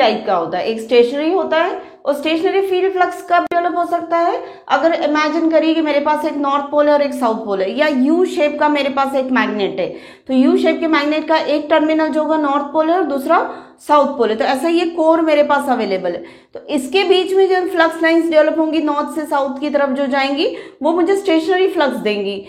Type का होता है, एक स्टेशनरी होता है और स्टेशनरी फील्ड फ्लक्स कब डेवलप हो सकता है, अगर इमेजिन करिए कि मेरे पास एक नॉर्थ पोल है और एक साउथ पोल है, या यू शेप का मेरे पास एक मैग्नेट है, तो यू शेप के मैग्नेट का एक टर्मिनल जो होगा नॉर्थ पोल है और दूसरा साउथ पोल है, तो ऐसा ये कोर मेरे पास अवेलेबल है। तो इसके बीच में जो फ्लक्स लाइंस डेवलप होंगी नॉर्थ से साउथ की तरफ जो जाएंगी वो मुझे स्टेशनरी फ्लक्स देंगी।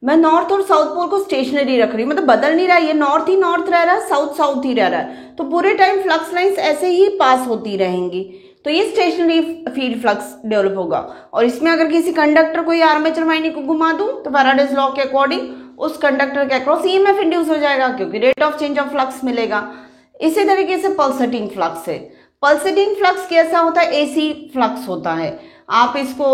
मैं नॉर्थ और साउथ पोल को स्टेशनरी रख रही हूँ, मतलब बदल नहीं रहा, ये नॉर्थ ही नॉर्थ रह रहा है, साउथ साउथ ही रह रहा है, तो पूरे टाइम फ्लक्स लाइंस ऐसे ही पास होती रहेंगी, तो ये स्टेशनरी फील्ड फ्लक्स डेवलप होगा। और इसमें अगर किसी कंडक्टर को या आर्मेचर वाइंडिंग को घुमा दूं तो फैराडेज लॉ के अकॉर्डिंग उस कंडक्टर के अक्रॉस ईएमएफ इंड्यूस हो जाएगा, क्योंकि rate of change of flux मिलेगा। इसी तरीके से पल्सेटिंग फ्लक्स है। पल्सेटिंग फ्लक्स कैसा होता है, एसी फ्लक्स होता है। आप इसको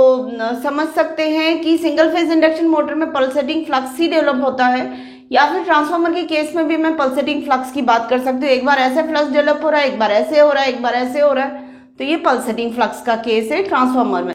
समझ सकते हैं कि सिंगल फेज इंडक्शन मोटर में पल्सेटिंग फ्लक्स ही डेवलप होता है, या फिर ट्रांसफार्मर के केस में भी मैं पल्सेटिंग फ्लक्स की बात कर सकती हूँ। एक बार ऐसे फ्लक्स डेवलप हो रहा है, एक बार ऐसे हो रहा है, एक बार ऐसे हो रहा है, तो ये पल्सेटिंग फ्लक्स का केस है ट्रांसफार्मर में।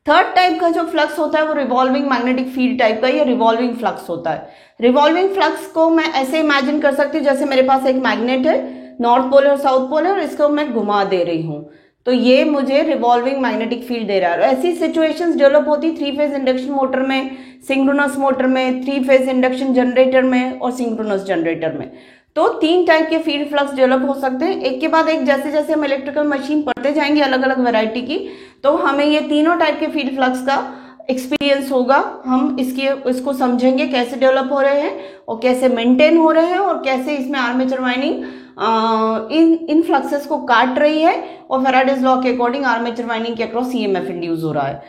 थर्ड टाइप का जो फ्लक्स होता है वो रिवॉल्विंग मैग्नेटिक फील्ड टाइप का या रिवॉल्विंग फ्लक्स होता है। रिवॉल्विंग फ्लक्स को मैं ऐसे इमेजिन कर सकती हूँ जैसे मेरे पास एक मैग्नेट है, नॉर्थ पोल और साउथ पोल है, और इसको मैं घुमा दे रही हूँ, तो ये मुझे रिवॉल्विंग मैग्नेटिक फील्ड दे रहा है। ऐसी सिचुएशंस डेवलप होती थ्री फेज इंडक्शन मोटर में, सिंक्रोनस मोटर में, थ्री फेज इंडक्शन जनरेटर में और सिंक्रोनस जनरेटर में। तो तीन टाइप के फील्ड फ्लक्स डेवलप हो सकते हैं, एक के बाद एक। जैसे जैसे हम इलेक्ट्रिकल मशीन पढ़ते जाएंगे अलग अलग वैरायटी की, तो हमें ये तीनों टाइप के फील्ड फ्लक्स का एक्सपीरियंस होगा। हम इसको समझेंगे कैसे डेवलप हो रहे हैं और कैसे मेंटेन हो रहे हैं और कैसे इसमें आर्मेचर वाइंडिंग इन फ्लक्सेस को काट रही है और फैराडेज लॉ के अकॉर्डिंग आर्मेचर वाइंडिंग के अक्रॉस ईएमएफ इंड्यूस हो रहा है।